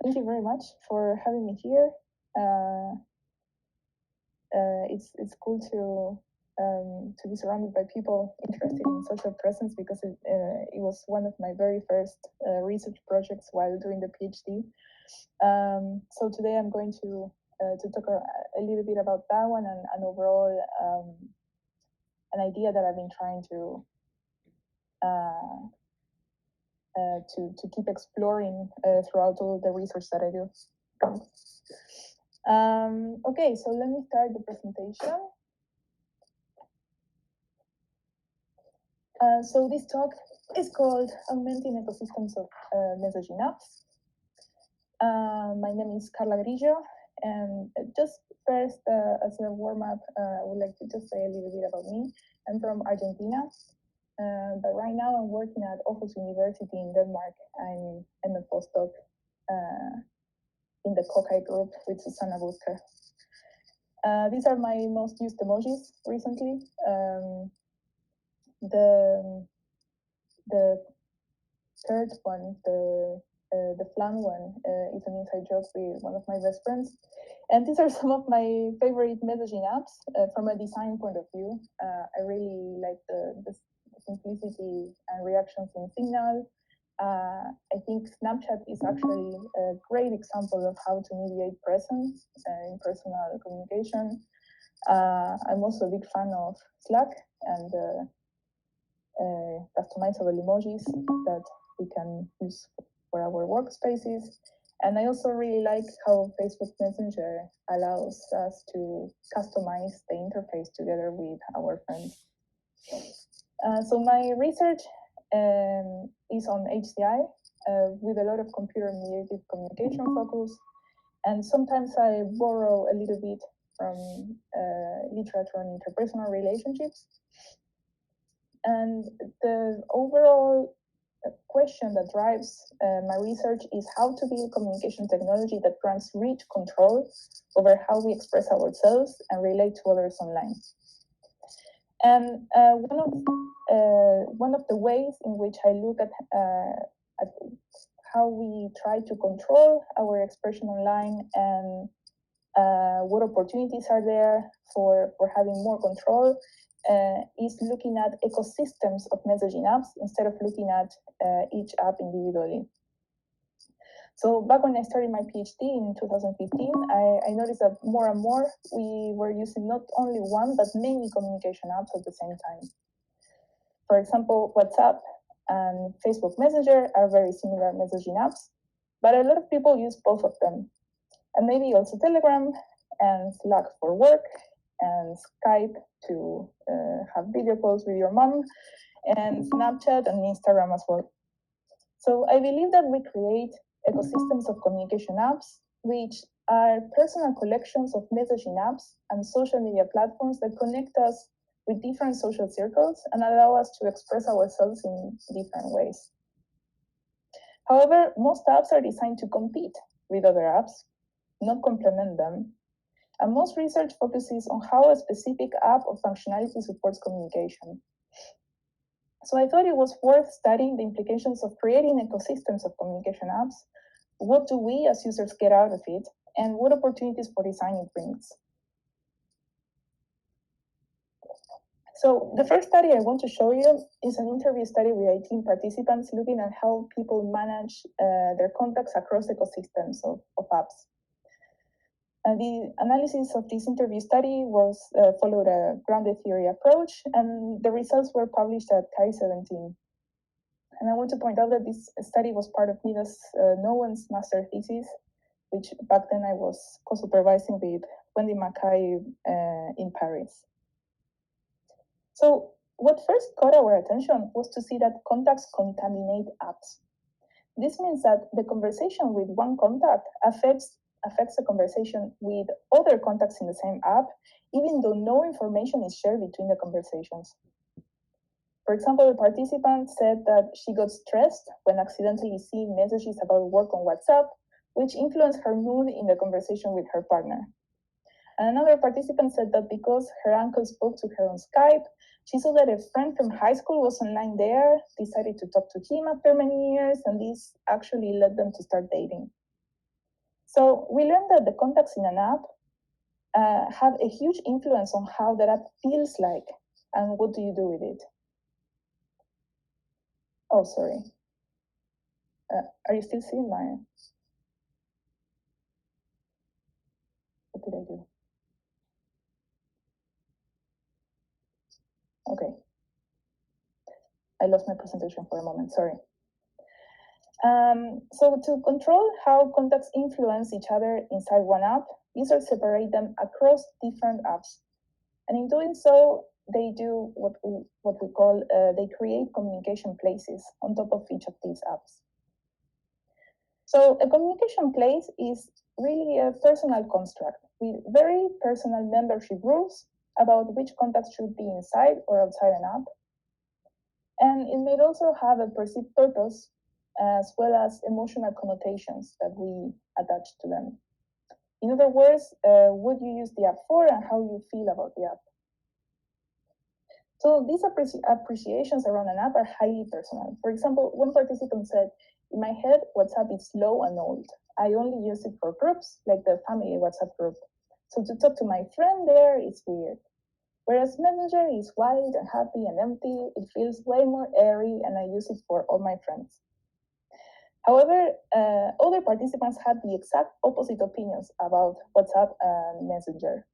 Thank you very much for having me here. It's cool to be surrounded by people interested in social presence because it was one of my very first research projects while doing the PhD. So today I'm going to talk a little bit about that one and overall an idea that I've been trying to keep exploring throughout all the research that I do. Okay, so let me start the presentation. So this talk is called Augmenting Ecosystems of Messaging Apps. My name is Carla Griggio, and just first, as a warm-up, I would like to just say a little bit about me. I'm from Argentina, but right now I'm working at Aarhus University in Denmark. I'm a postdoc in the Kokai group with Susanna Busker. These are my most used emojis recently. The third one, the flan one, is an inside joke with one of my best friends. And these are some of my favorite messaging apps from a design point of view. I really like the simplicity and reactions in Signal. I think Snapchat is actually a great example of how to mediate presence in personal communication. I'm also a big fan of Slack and customizable emojis that we can use for our workspaces. And I also really like how Facebook Messenger allows us to customize the interface together with our friends. So my research is on HCI with a lot of computer-mediated communication focus. And sometimes I borrow a little bit from literature on interpersonal relationships. And the overall question that drives my research is how to build communication technology that grants rich control over how we express ourselves and relate to others online. And one of the ways in which I look at how we try to control our expression online and what opportunities are there for having more control is looking at ecosystems of messaging apps instead of looking at each app individually. So back when I started my PhD in 2015, I noticed that more and more we were using not only one, but many communication apps at the same time. For example, WhatsApp and Facebook Messenger are very similar messaging apps, but a lot of people use both of them. And maybe also Telegram and Slack for work and Skype to have video calls with your mom, and Snapchat and Instagram as well. So I believe that we create ecosystems of communication apps, which are personal collections of messaging apps and social media platforms that connect us with different social circles and allow us to express ourselves in different ways. However, most apps are designed to compete with other apps, not complement them. And most research focuses on how a specific app or functionality supports communication. So I thought it was worth studying the implications of creating ecosystems of communication apps. What do we as users get out of it, and what opportunities for design it brings? So the first study I want to show you is an interview study with 18 participants looking at how people manage their contacts across ecosystems of apps. The analysis of this interview study followed a grounded theory approach, and the results were published at CARI 17. And I want to point out that this study was part of Midas Nowen's master thesis, which back then I was co-supervising with Wendy Mackay in Paris. So what first caught our attention was to see that contacts contaminate apps. This means that the conversation with one contact affects the conversation with other contacts in the same app, even though no information is shared between the conversations. For example, the participant said that she got stressed when accidentally seeing messages about work on WhatsApp, which influenced her mood in the conversation with her partner. And another participant said that because her uncle spoke to her on Skype, she saw that a friend from high school was online there, decided to talk to him after many years, and this actually led them to start dating. So we learned that the contacts in an app have a huge influence on how that app feels like and what do you do with it. Oh, sorry. Are you still seeing my... What did I do? Okay. I lost my presentation for a moment, sorry. So to control how contacts influence each other inside one app, users separate them across different apps. And in doing so, they do what we call, they create communication places on top of each of these apps. So a communication place is really a personal construct with very personal membership rules about which contacts should be inside or outside an app. And it may also have a perceived purpose as well as emotional connotations that we attach to them. In other words, what you use the app for and how you feel about the app. So these appreciations around an app are highly personal. For example, one participant said, "In my head, WhatsApp is slow and old. I only use it for groups, like the family WhatsApp group. So to talk to my friend there is weird. Whereas Messenger is wide and happy and empty, it feels way more airy and I use it for all my friends." However, other participants had the exact opposite opinions about WhatsApp and Messenger.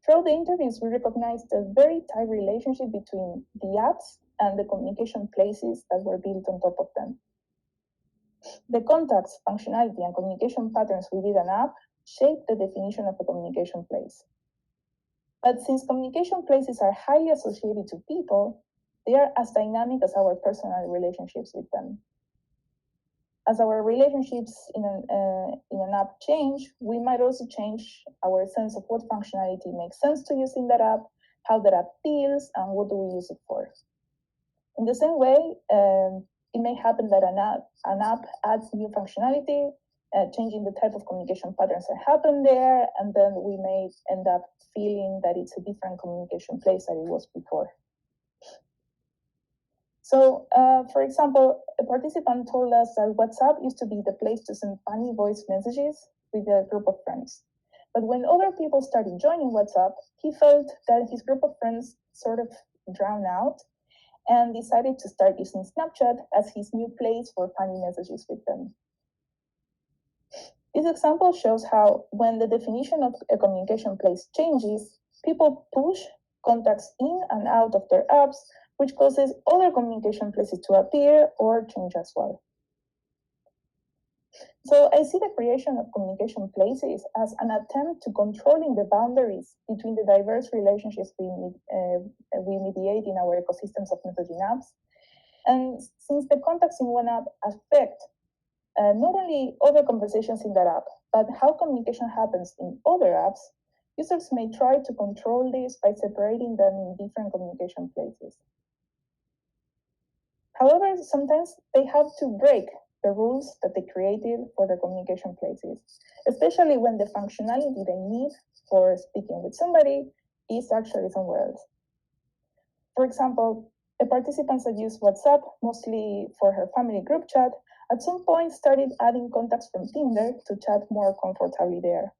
Throughout the interviews, we recognized a very tight relationship between the apps and the communication places that were built on top of them. The contacts, functionality, and communication patterns within an app shape the definition of a communication place. But since communication places are highly associated to people, they are as dynamic as our personal relationships with them. As our relationships in an app change, we might also change our sense of what functionality makes sense to use in that app, how that app feels, and what do we use it for. In the same way, it may happen that an app adds new functionality, changing the type of communication patterns that happen there, and then we may end up feeling that it's a different communication place than it was before. So, for example, a participant told us that WhatsApp used to be the place to send funny voice messages with a group of friends. But when other people started joining WhatsApp, he felt that his group of friends sort of drowned out and decided to start using Snapchat as his new place for funny messages with them. This example shows how, when the definition of a communication place changes, people push contacts in and out of their apps, which causes other communication places to appear or change as well. So I see the creation of communication places as an attempt to controlling the boundaries between the diverse relationships we mediate in our ecosystems of messaging apps. And since the contacts in one app affect not only other conversations in that app, but how communication happens in other apps, users may try to control this by separating them in different communication places. However, sometimes they have to break the rules that they created for their communication places, especially when the functionality they need for speaking with somebody is actually somewhere else. For example, a participant that used WhatsApp mostly for her family group chat at some point started adding contacts from Tinder to chat more comfortably there.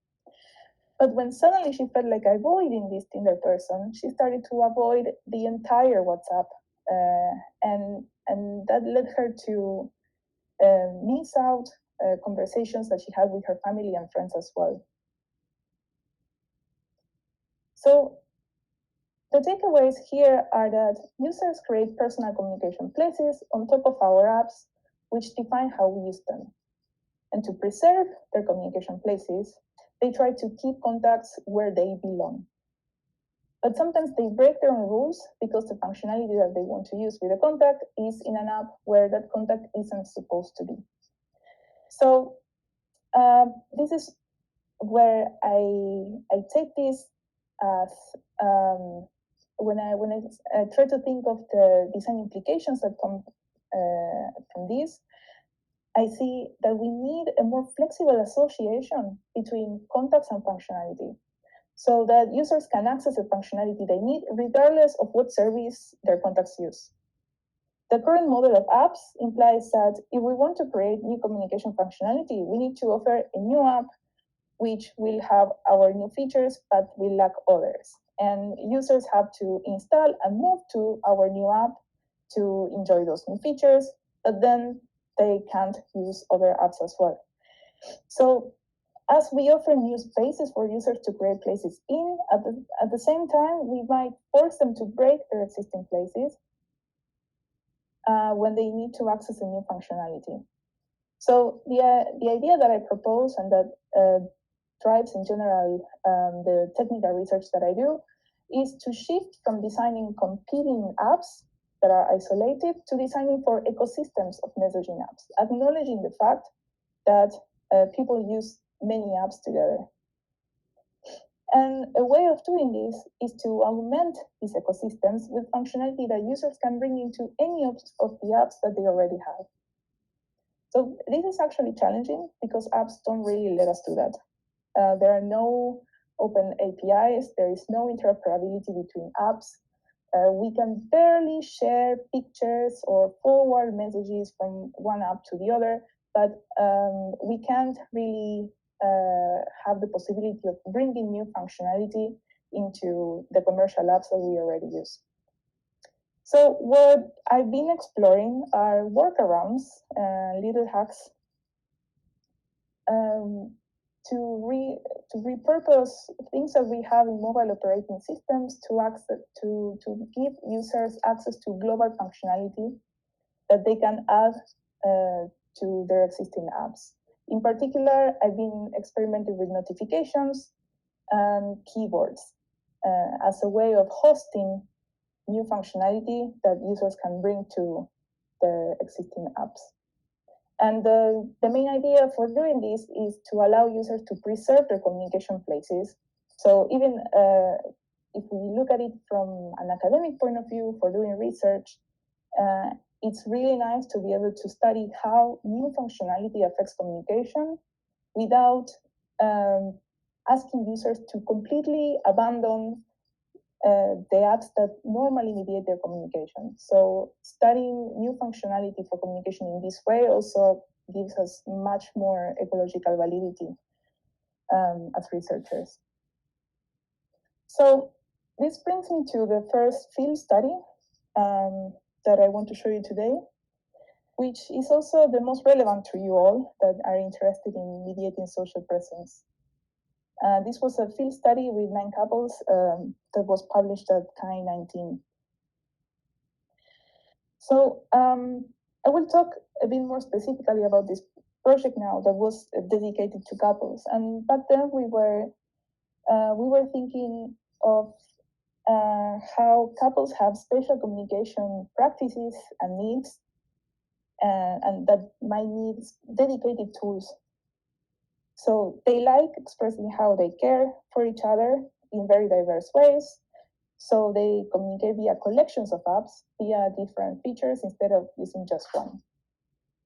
But when suddenly she felt like avoiding this Tinder person, she started to avoid the entire WhatsApp, and that led her to miss out conversations that she had with her family and friends as well. So the takeaways here are that users create personal communication places on top of our apps, which define how we use them. And to preserve their communication places, they try to keep contacts where they belong. But sometimes they break their own rules because the functionality that they want to use with a contact is in an app where that contact isn't supposed to be. So this is where I take this as when I try to think of the design implications that come from this. I see that we need a more flexible association between contacts and functionality, so that users can access the functionality they need regardless of what service their contacts use. The current model of apps implies that if we want to create new communication functionality, we need to offer a new app which will have our new features but will lack others. And users have to install and move to our new app to enjoy those new features, but then they can't use other apps as well. So as we offer new spaces for users to create places in, at the same time, we might force them to break their existing places when they need to access a new functionality. So the idea that I propose and that drives in general the technical research that I do is to shift from designing competing apps that are isolated to designing for ecosystems of messaging apps, acknowledging the fact that people use many apps together. And a way of doing this is to augment these ecosystems with functionality that users can bring into any of the apps that they already have. So this is actually challenging because apps don't really let us do that. There are no open APIs, there is no interoperability between apps. We can barely share pictures or forward messages from one app to the other, but we can't really have the possibility of bringing new functionality into the commercial apps that we already use. So what I've been exploring are workarounds, little hacks to repurpose things that we have in mobile operating systems to give users access to global functionality that they can add to their existing apps. In particular, I've been experimenting with notifications and keyboards as a way of hosting new functionality that users can bring to their existing apps. And the main idea for doing this is to allow users to preserve their communication places. So even if we look at it from an academic point of view for doing research, it's really nice to be able to study how new functionality affects communication without asking users to completely abandon the apps that normally mediate their communication. So studying new functionality for communication in this way also gives us much more ecological validity as researchers. So this brings me to the first field study that I want to show you today, which is also the most relevant to you all that are interested in mediating social presence. This was a field study with 9 couples that was published at Kind 19. So I will talk a bit more specifically about this project now that was dedicated to couples. And back then we were thinking of how couples have special communication practices and needs, and that might need dedicated tools. So they like expressing how they care for each other in very diverse ways. So they communicate via collections of apps, via different features instead of using just one.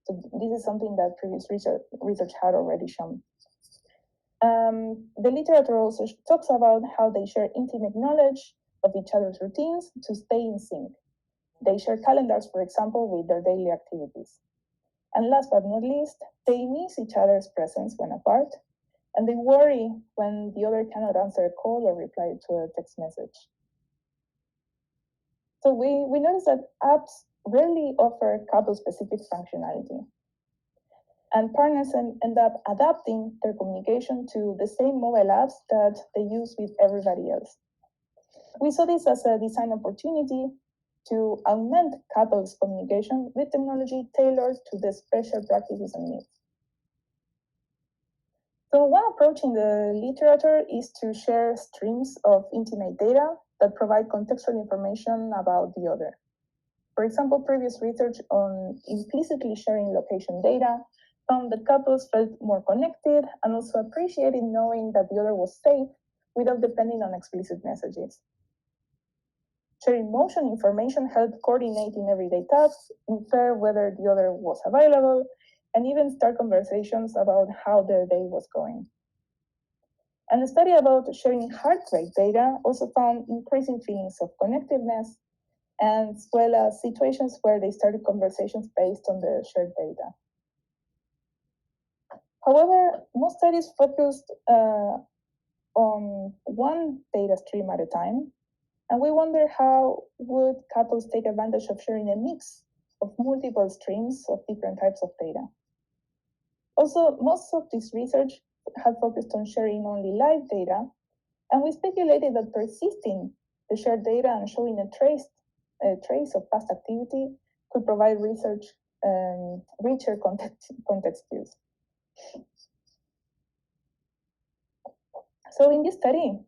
So this is something that previous research had already shown. The literature also talks about how they share intimate knowledge of each other's routines to stay in sync. They share calendars, for example, with their daily activities. And last but not least, they miss each other's presence when apart, and they worry when the other cannot answer a call or reply to a text message. So we noticed that apps rarely offer couple-specific functionality. And partners end up adapting their communication to the same mobile apps that they use with everybody else. We saw this as a design opportunity to augment couples' communication with technology tailored to the special practices and needs. So one approach in the literature is to share streams of intimate data that provide contextual information about the other. For example, previous research on implicitly sharing location data found that couples felt more connected and also appreciated knowing that the other was safe without depending on explicit messages. Sharing motion information helped coordinate in everyday tasks, infer whether the other was available, and even start conversations about how their day was going. And a study about sharing heart rate data also found increasing feelings of connectedness as well as situations where they started conversations based on the shared data. However, most studies focused on one data stream at a time, and we wonder how would couples take advantage of sharing a mix of multiple streams of different types of data. Also, most of this research had focused on sharing only live data, and we speculated that persisting the shared data and showing a trace of past activity could provide research richer context views. So in this study,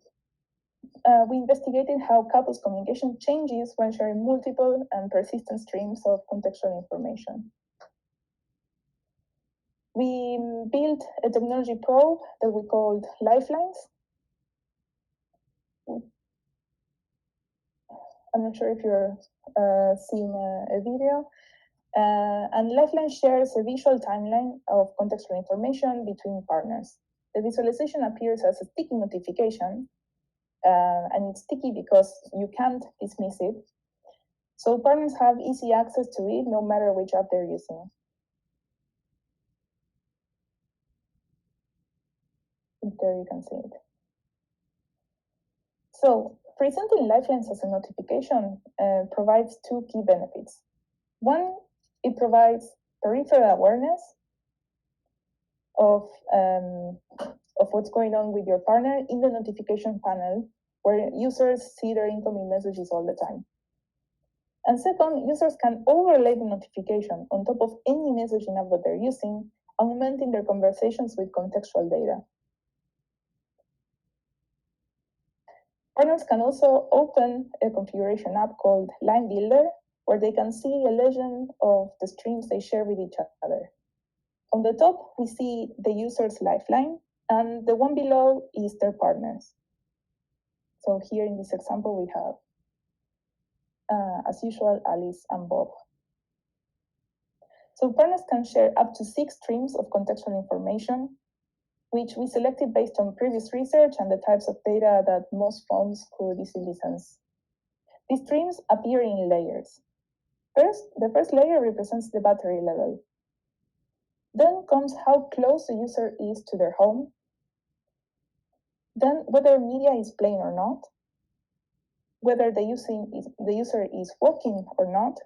we investigated how couples' communication changes when sharing multiple and persistent streams of contextual information. We built a technology probe that we called Lifelines. I'm not sure if you're seeing a video. And Lifeline shares a visual timeline of contextual information between partners. The visualization appears as a sticky notification, and it's sticky because you can't dismiss it. So partners have easy access to it no matter which app they're using. There you can see it. So presenting Lifelines as a notification provides two key benefits. One, it provides peripheral awareness of what's going on with your partner in the notification panel, where users see their incoming messages all the time. And second, users can overlay the notification on top of any messaging app that they're using, augmenting their conversations with contextual data. Partners can also open a configuration app called Line Builder, where they can see a legend of the streams they share with each other. On the top, we see the user's lifeline, and the one below is their partners. So here in this example, we have, as usual, Alice and Bob. So partners can share up to 6 streams of contextual information, which we selected based on previous research and the types of data that most phones could easily sense. These streams appear in layers. First, the first layer represents the battery level. Then comes how close the user is to their home. Then whether media is playing or not. Whether the user is walking or not.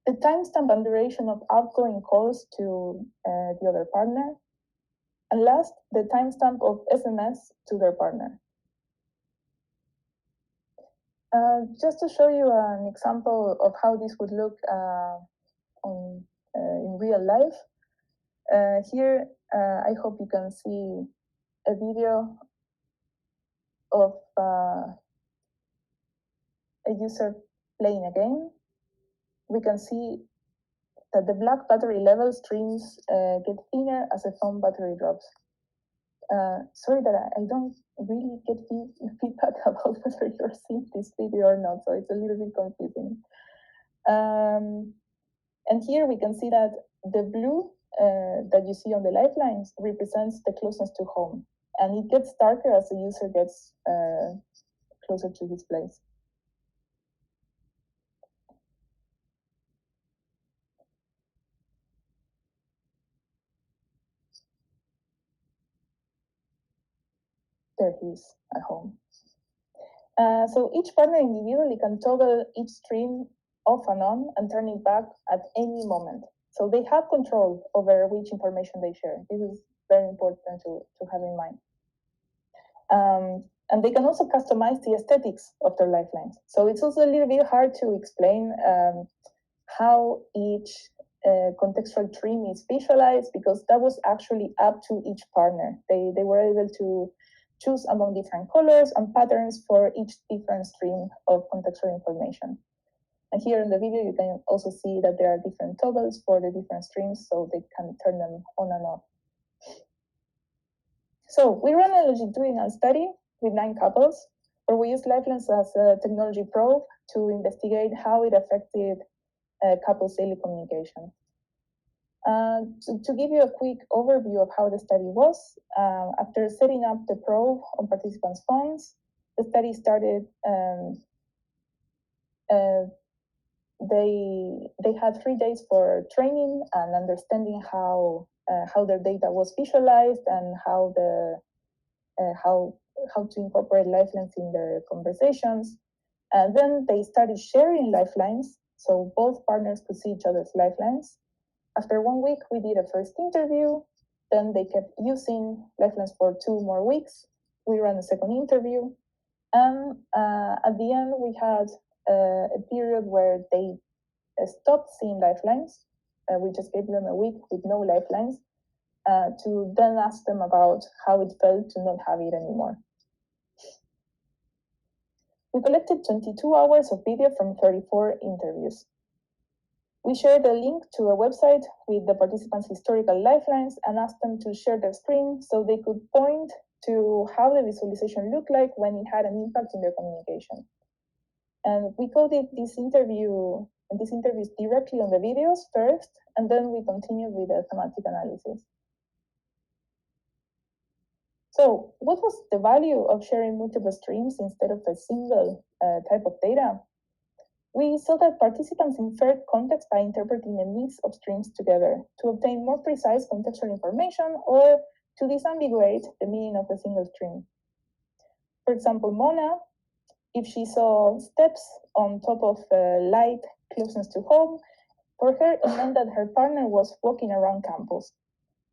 The timestamp and duration of outgoing calls to the other partner. And last, the timestamp of SMS to their partner. Just to show you an example of how this would look in real life, here I hope you can see a video of a user playing a game. We can see that the black battery level streams get thinner as the phone battery drops. Sorry that I don't really get feedback about whether you're seeing this video or not, so it's a little bit confusing. And here we can see that the blue that you see on the lifelines represents the closeness to home, and it gets darker as the user gets closer to his place. There he is at home. So each partner individually can toggle each stream off and on and turn it back at any moment. So they have control over which information they share. This is very important to have in mind. And they can also customize the aesthetics of their lifelines. So it's also a little bit hard to explain how each contextual stream is visualized, because that was actually up to each partner. They were able to choose among different colors and patterns for each different stream of contextual information. And here in the video, you can also see that there are different toggles for the different streams, so they can turn them on and off. So we ran a longitudinal study with 9 couples, where we used Lifelines as a technology probe to investigate how it affected couples' daily communication. To give you a quick overview of how the study was, after setting up the probe on participants' phones, the study started They had 3 days for training and understanding how their data was visualized and how to incorporate lifelines in their conversations. And then they started sharing lifelines, so both partners could see each other's lifelines. After 1 week, we did a first interview. Then they kept using lifelines for 2 more weeks. We ran a second interview. And at the end, we had a period where they stopped seeing lifelines. We just gave them a week with no lifelines to then ask them about how it felt to not have it anymore. We collected 22 hours of video from 34 interviews. We shared a link to a website with the participants' historical lifelines and asked them to share their screen so they could point to how the visualization looked like when it had an impact in their communication. And we coded these interviews directly on the videos first, and then we continued with the thematic analysis. So, what was the value of sharing multiple streams instead of a single type of data? We saw that participants inferred context by interpreting a mix of streams together to obtain more precise contextual information or to disambiguate the meaning of a single stream. For example, Mona, if she saw steps on top of light closeness to home, for her it meant that her partner was walking around campus.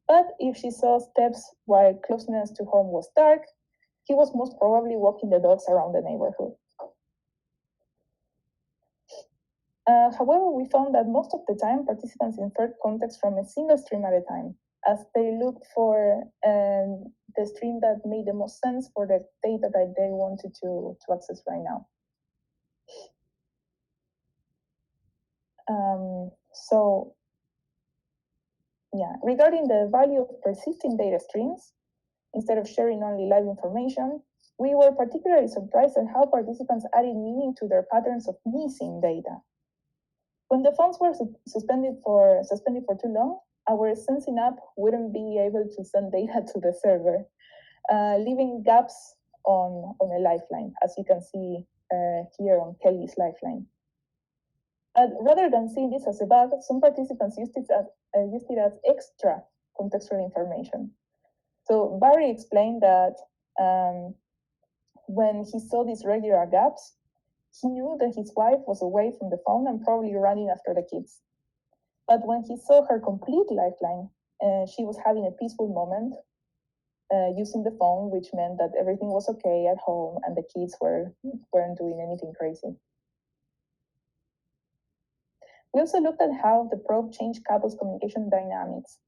But if she saw steps while closeness to home was dark, he was most probably walking the dogs around the neighborhood. However, we found that most of the time participants inferred context from a single stream at a time, as they looked for the stream that made the most sense for the data that they wanted to access right now. Regarding the value of persisting data streams, instead of sharing only live information, we were particularly surprised at how participants added meaning to their patterns of missing data. When the phones were suspended for too long, our sensing app wouldn't be able to send data to the server, leaving gaps on a lifeline, as you can see here on Kelly's lifeline. Rather than seeing this as a bug, some participants used it as extra contextual information. So Barry explained that when he saw these regular gaps, he knew that his wife was away from the phone and probably running after the kids. But when he saw her complete lifeline, she was having a peaceful moment using the phone, which meant that everything was okay at home and the kids weren't doing anything crazy. We also looked at how the probe changed couples' communication dynamics.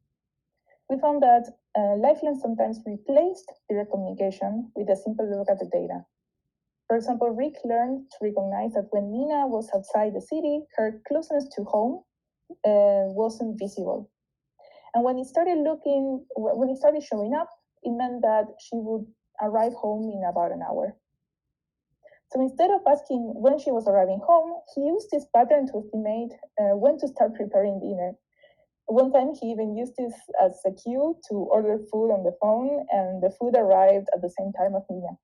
We found that lifelines sometimes replaced direct communication with a simple look at the data. For example, Rick learned to recognize that when Nina was outside the city, her closeness to home wasn't visible. And when it started showing up, it meant that she would arrive home in about an hour. So instead of asking when she was arriving home, he used this pattern to estimate when to start preparing dinner. One time he even used this as a cue to order food on the phone, and the food arrived at the same time as Nina.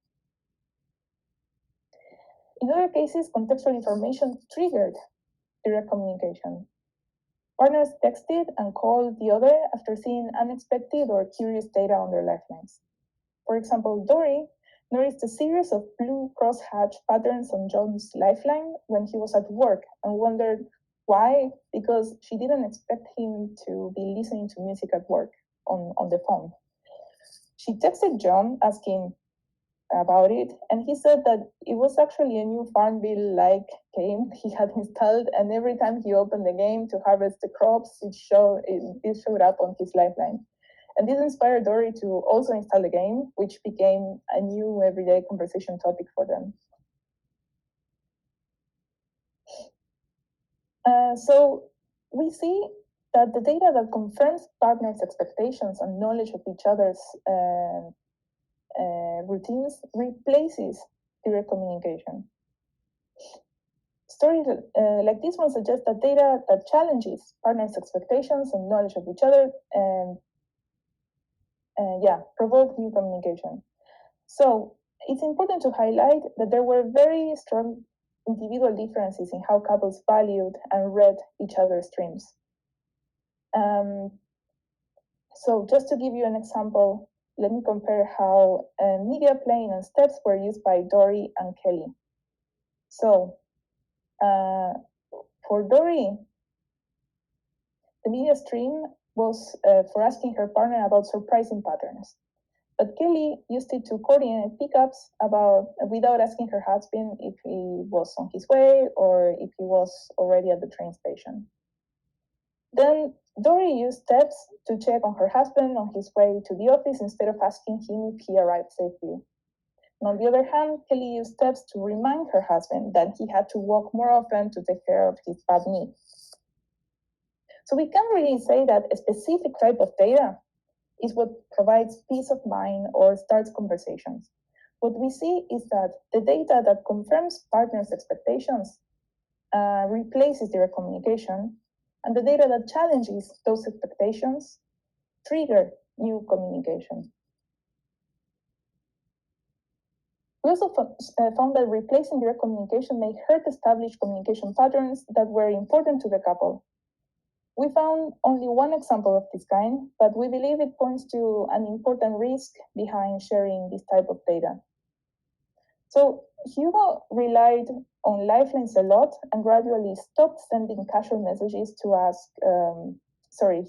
In other cases, contextual information triggered direct communication. Partners texted and called the other after seeing unexpected or curious data on their lifelines. For example, Dory noticed a series of blue crosshatch patterns on John's lifeline when he was at work and wondered why, because she didn't expect him to be listening to music at work on the phone. She texted John asking about it, and he said that it was actually a new Farmville-like game he had installed, and every time he opened the game to harvest the crops, it showed up on his lifeline. And this inspired Dory to also install the game, which became a new everyday conversation topic for them. So we see that the data that confirms partners' expectations and knowledge of each other's routines replaces direct communication. Stories like this one suggest that data that challenges partners' expectations and knowledge of each other provoke new communication. So it's important to highlight that there were very strong individual differences in how couples valued and read each other's streams. So just to give you an example, let me compare how media playing and steps were used by Dory and Kelly. So for Dory, the media stream was for asking her partner about surprising patterns. But Kelly used it to coordinate pickups without asking her husband if he was on his way or if he was already at the train station. Then Dory used steps to check on her husband on his way to the office instead of asking him if he arrived safely. And on the other hand, Kelly used steps to remind her husband that he had to walk more often to take care of his bad knee. So we can't really say that a specific type of data is what provides peace of mind or starts conversations. What we see is that the data that confirms partners' expectations replaces direct communication, and the data that challenges those expectations trigger new communication. We also found that replacing direct communication may hurt established communication patterns that were important to the couple. We found only one example of this kind, but we believe it points to an important risk behind sharing this type of data. So Hugo relied on lifelines a lot and gradually stopped sending casual messages to ask,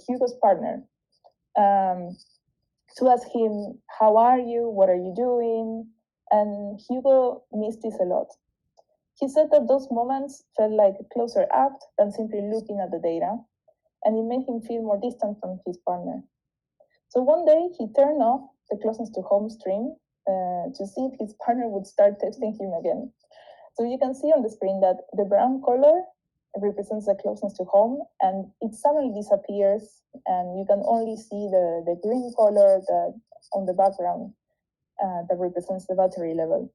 Hugo's partner, to ask him, how are you? What are you doing? And Hugo missed this a lot. He said that those moments felt like a closer act than simply looking at the data, and it made him feel more distant from his partner. So one day he turned off the closeness to home stream to see if his partner would start texting him again. So you can see on the screen that the brown color represents the closeness to home, and it suddenly disappears, and you can only see the green color on the background that represents the battery level.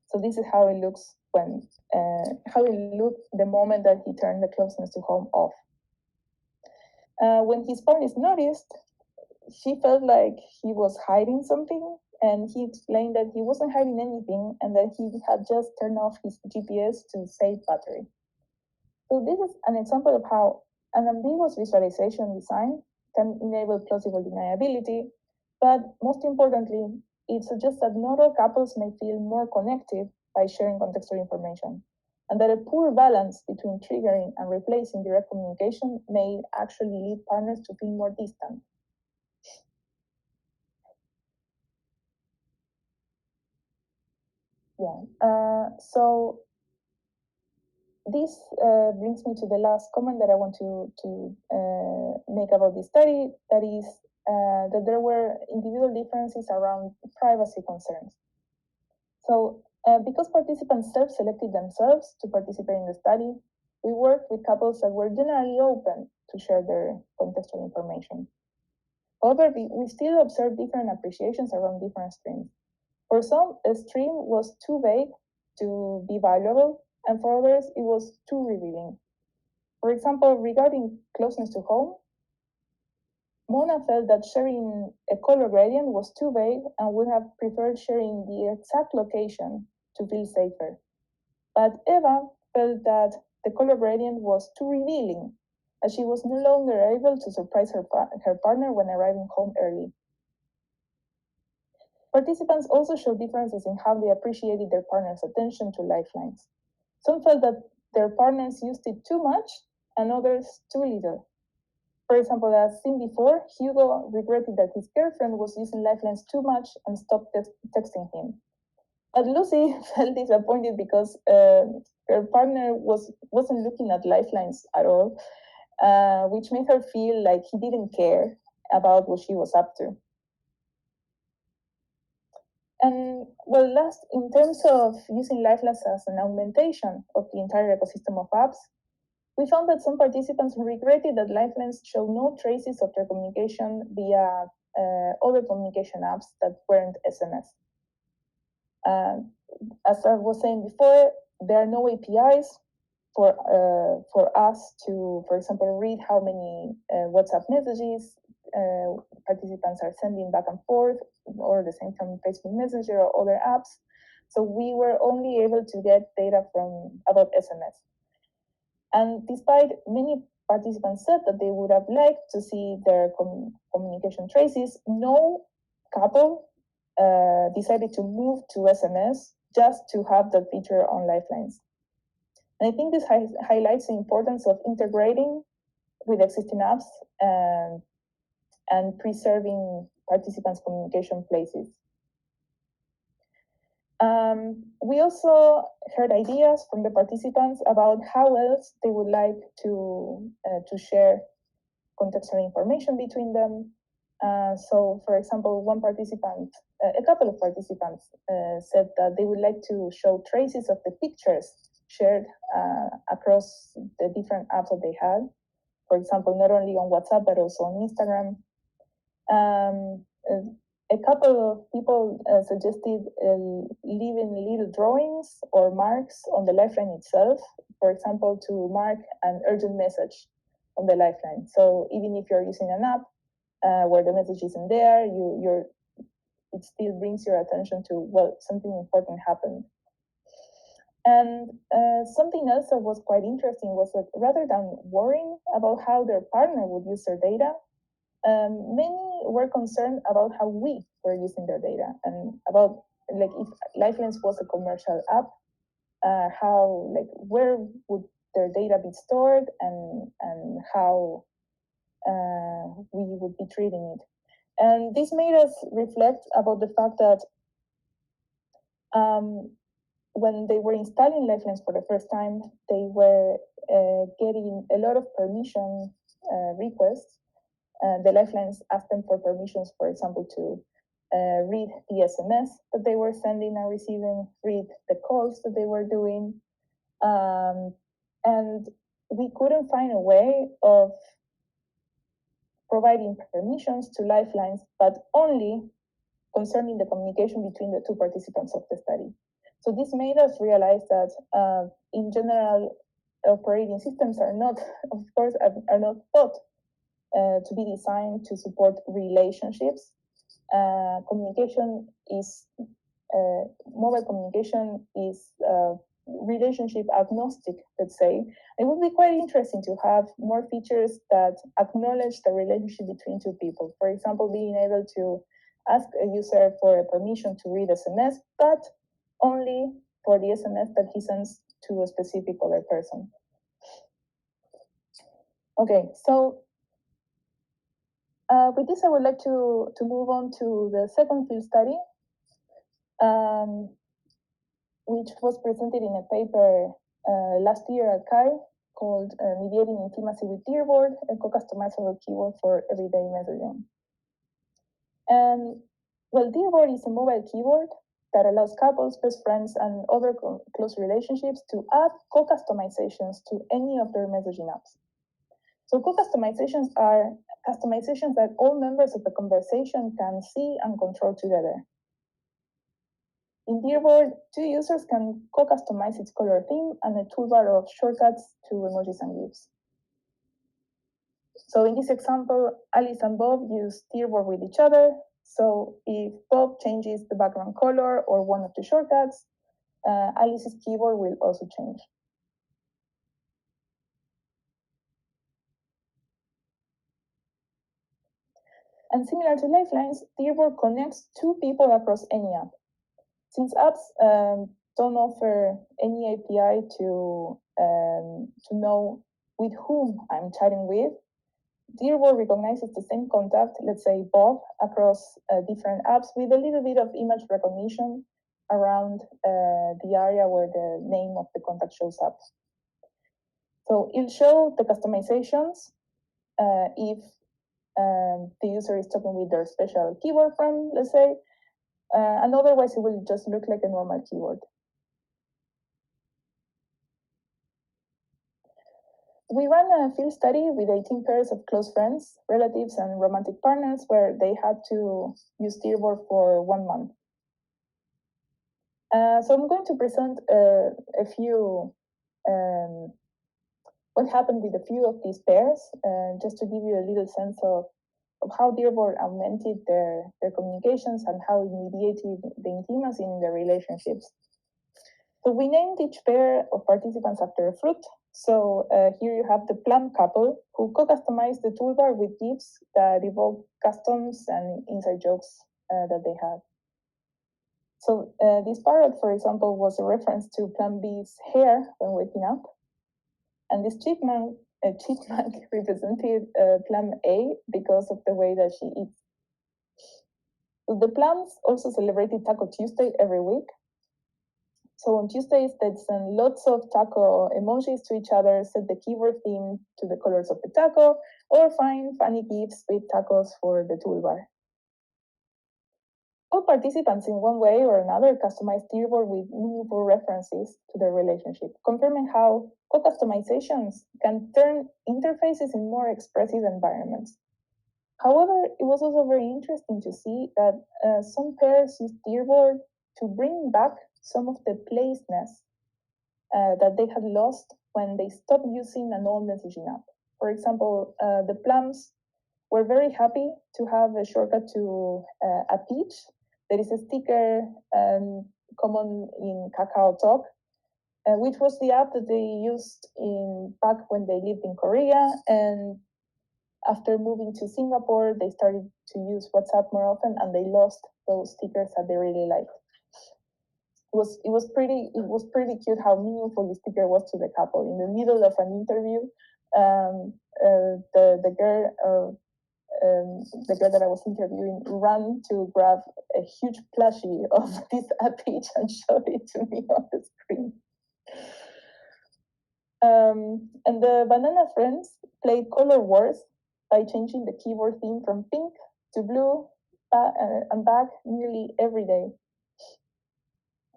So this is how it looks the moment that he turned the closeness to home off. When his partner noticed, she felt like he was hiding something, and he explained that he wasn't hiding anything and that he had just turned off his GPS to save battery. So this is an example of how an ambiguous visualization design can enable plausible deniability, but most importantly, it suggests that not all couples may feel more connected by sharing contextual information, and that a poor balance between triggering and replacing direct communication may actually lead partners to feel more distant. So this brings me to the last comment that I want to make about this study, that is that there were individual differences around privacy concerns. So because participants self-selected themselves to participate in the study, we worked with couples that were generally open to share their contextual information. However, we still observed different appreciations around different streams. For some, a stream was too vague to be valuable, and for others, it was too revealing. For example, regarding closeness to home, Mona felt that sharing a color gradient was too vague and would have preferred sharing the exact location to feel safer. But Eva felt that the color gradient was too revealing, as she was no longer able to surprise her partner when arriving home early. Participants also showed differences in how they appreciated their partner's attention to lifelines. Some felt that their partners used it too much, and others too little. For example, as seen before, Hugo regretted that his girlfriend was using lifelines too much and stopped texting him. But Lucy felt disappointed because her partner wasn't looking at lifelines at all, which made her feel like he didn't care about what she was up to. And well, last, in terms of using lifelines as an augmentation of the entire ecosystem of apps, we found that some participants regretted that lifelines show no traces of their communication via other communication apps that weren't SMS. As I was saying before, there are no APIs for us to, for example, read how many WhatsApp messages participants are sending back and forth, or the same from Facebook Messenger or other apps. So we were only able to get data from about SMS. And despite many participants said that they would have liked to see their communication traces, no couple decided to move to SMS just to have that feature on Lifelines. And I think this highlights the importance of integrating with existing apps and preserving participants' communication places. We also heard ideas from the participants about how else they would like to share contextual information between them. So, for example, a couple of participants said that they would like to show traces of the pictures shared across the different apps that they had. For example, not only on WhatsApp, but also on Instagram. A couple of people suggested leaving little drawings or marks on the Lifeline itself, for example, to mark an urgent message on the Lifeline. So even if you're using an app where the message isn't there, it still brings your attention to, well, something important happened. And something else that was quite interesting was that rather than worrying about how their partner would use their data, many were concerned about how we were using their data and about, like, if Lifelines was a commercial app, how, like, where would their data be stored and how we would be treating it. And this made us reflect about the fact that when they were installing Lifelines for the first time, they were getting a lot of permission requests. The Lifelines asked them for permissions, for example, to read the SMS that they were sending and receiving, read the calls that they were doing. And we couldn't find a way of providing permissions to Lifelines, but only concerning the communication between the two participants of the study. So this made us realize that, in general, operating systems are not, of course, are not thought to be designed to support relationships. Mobile communication is relationship agnostic, let's say. It would be quite interesting to have more features that acknowledge the relationship between two people. For example, being able to ask a user for a permission to read SMS, but only for the SMS that he sends to a specific other person. Okay, so with this, I would like to move on to the second field study, which was presented in a paper last year at CAI called Mediating Intimacy with Dearboard, a co-customizable keyboard for everyday messaging. And, well, Dearboard is a mobile keyboard that allows couples, best friends, and other close relationships to add co-customizations to any of their messaging apps. So co-customizations are customizations that all members of the conversation can see and control together. In Dearboard, two users can co-customize its color theme and a toolbar of shortcuts to emojis and GIFs. So in this example, Alice and Bob use Dearboard with each other. So if Bob changes the background color or one of the shortcuts, Alice's keyboard will also change. And similar to Lifelines, Dearboard connects two people across any app. Since apps don't offer any API to know with whom I'm chatting with, Dearboard recognizes the same contact, let's say Bob, across different apps with a little bit of image recognition around the area where the name of the contact shows up. So it'll show the customizations if the user is talking with their special keyboard friend, let's say, and otherwise it will just look like a normal keyboard. We ran a field study with 18 pairs of close friends, relatives, and romantic partners where they had to use Dearboard for 1 month. So I'm going to present a few, what happened with a few of these pairs, just to give you a little sense of of how Dearborn augmented their communications and how it mediated the intimacy in their relationships. So we named each pair of participants after a fruit. So here you have the plum couple who co-customized the toolbar with gifts that evoke customs and inside jokes that they had. So this parrot, for example, was a reference to Plum B's hair when waking up. And this chipmunk represented Plum A because of the way that she eats. So the plums also celebrated Taco Tuesday every week. So on Tuesdays, they'd send lots of taco emojis to each other, set the keyboard theme to the colors of the taco, or find funny gifts with tacos for the toolbar. All participants in one way or another customized Dearborn with meaningful references to their relationship, confirming how co-customizations can turn interfaces in more expressive environments. However, it was also very interesting to see that some pairs used Dearborn to bring back some of the playfulness that they had lost when they stopped using an old messaging app. For example, the plums were very happy to have a shortcut to a peach. There is a sticker common in Kakao Talk, which was the app that they used back when they lived in Korea. And after moving to Singapore, they started to use WhatsApp more often, and they lost those stickers that they really liked. It was pretty cute how meaningful the sticker was to the couple. In the middle of an interview, the girl that I was interviewing ran to grab a huge plushie of this peach and showed it to me on the screen. And the banana friends played color wars by changing the keyboard theme from pink to blue and back nearly every day.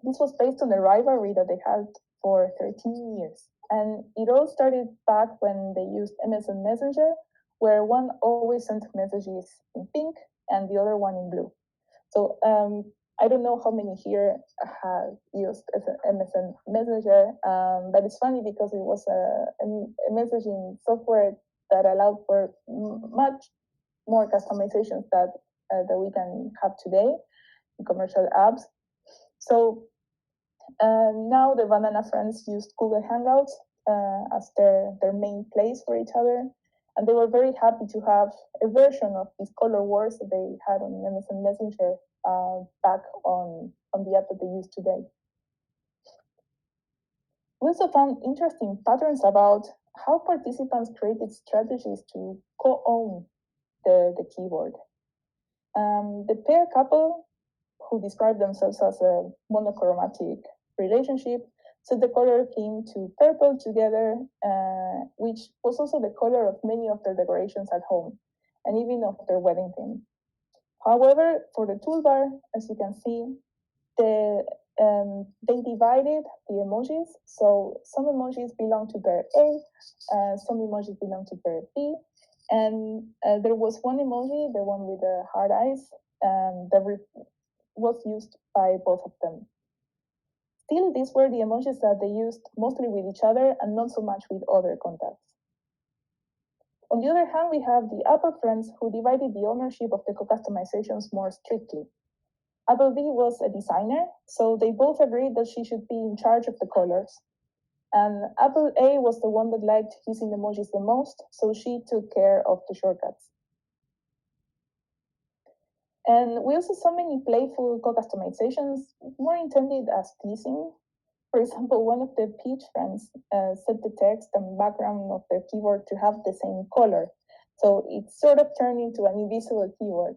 This was based on the rivalry that they had for 13 years. And it all started back when they used MSN Messenger, where one always sent messages in pink and the other one in blue. So I don't know how many here have used MSN Messenger, but it's funny because it was a messaging software that allowed for much more customizations that we can have today in commercial apps. So now the banana friends used Google Hangouts as their main place for each other. And they were very happy to have a version of these color wars that they had on MSN Messenger back on the app that they use today. We also found interesting patterns about how participants created strategies to co-own the keyboard. The pair couple, who described themselves as a monochromatic relationship, set the color theme to purple together, which was also the color of many of their decorations at home, and even of their wedding theme. However, for the toolbar, as you can see, they divided the emojis. So some emojis belong to pair A, some emojis belong to pair B, and there was one emoji, the one with the hard eyes, that was used by both of them. Still, these were the emojis that they used mostly with each other and not so much with other contacts. On the other hand, we have the Apple friends who divided the ownership of the co-customizations more strictly. Apple B was a designer, so they both agreed that she should be in charge of the colors. And Apple A was the one that liked using emojis the most, so she took care of the shortcuts. And we also saw many playful co-customizations, more intended as teasing. For example, one of the Peach friends set the text and background of their keyboard to have the same color. So it sort of turned into an invisible keyboard.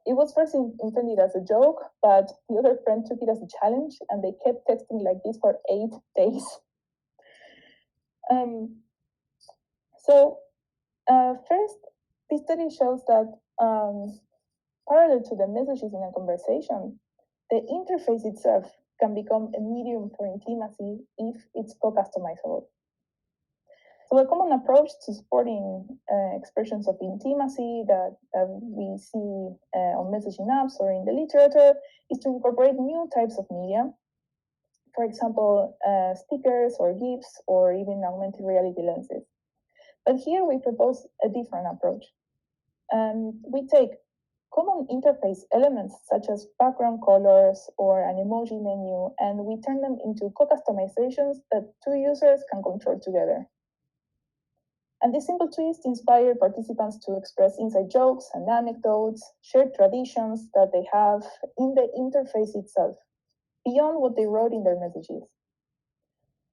It was first intended as a joke, but the other friend took it as a challenge, and they kept texting like this for 8 days. First, this study shows that parallel to the messages in a conversation, the interface itself can become a medium for intimacy if it's co-customizable. So a common approach to supporting expressions of intimacy that we see on messaging apps or in the literature is to incorporate new types of media. For example, stickers or GIFs or even augmented reality lenses. But here we propose a different approach. We take common interface elements such as background colors or an emoji menu, and we turn them into co-customizations that two users can control together. And this simple twist inspired participants to express inside jokes and anecdotes, shared traditions that they have in the interface itself, beyond what they wrote in their messages.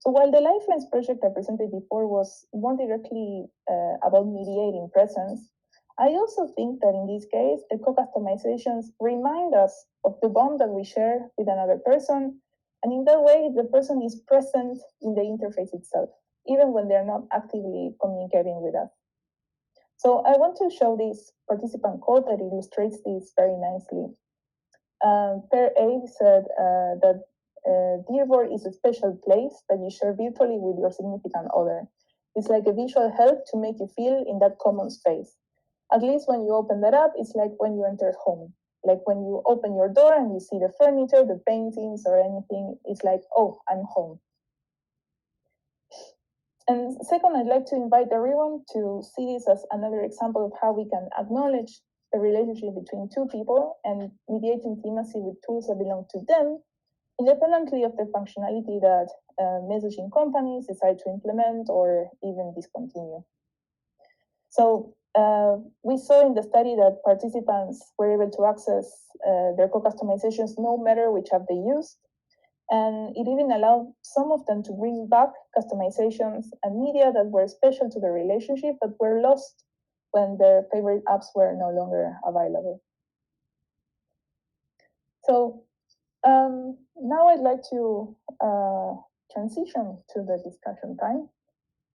So while the Lifelines project I presented before was more directly about mediating presence, I also think that in this case, the co-customizations remind us of the bond that we share with another person, and in that way, the person is present in the interface itself, even when they're not actively communicating with us. So I want to show this participant quote that illustrates this very nicely. Pair A said that Dearborn is a special place that you share virtually with your significant other. It's like a visual help to make you feel in that common space. At least when you open that up, it's like when you enter home. Like when you open your door and you see the furniture, the paintings, or anything, it's like, oh, I'm home. And second, I'd like to invite everyone to see this as another example of how we can acknowledge the relationship between two people and mediate intimacy with tools that belong to them, independently of the functionality that messaging companies decide to implement or even discontinue. So we saw in the study that participants were able to access their co-customizations no matter which app they used. And it even allowed some of them to bring back customizations and media that were special to the relationship but were lost when their favorite apps were no longer available. So now I'd like to transition to the discussion time.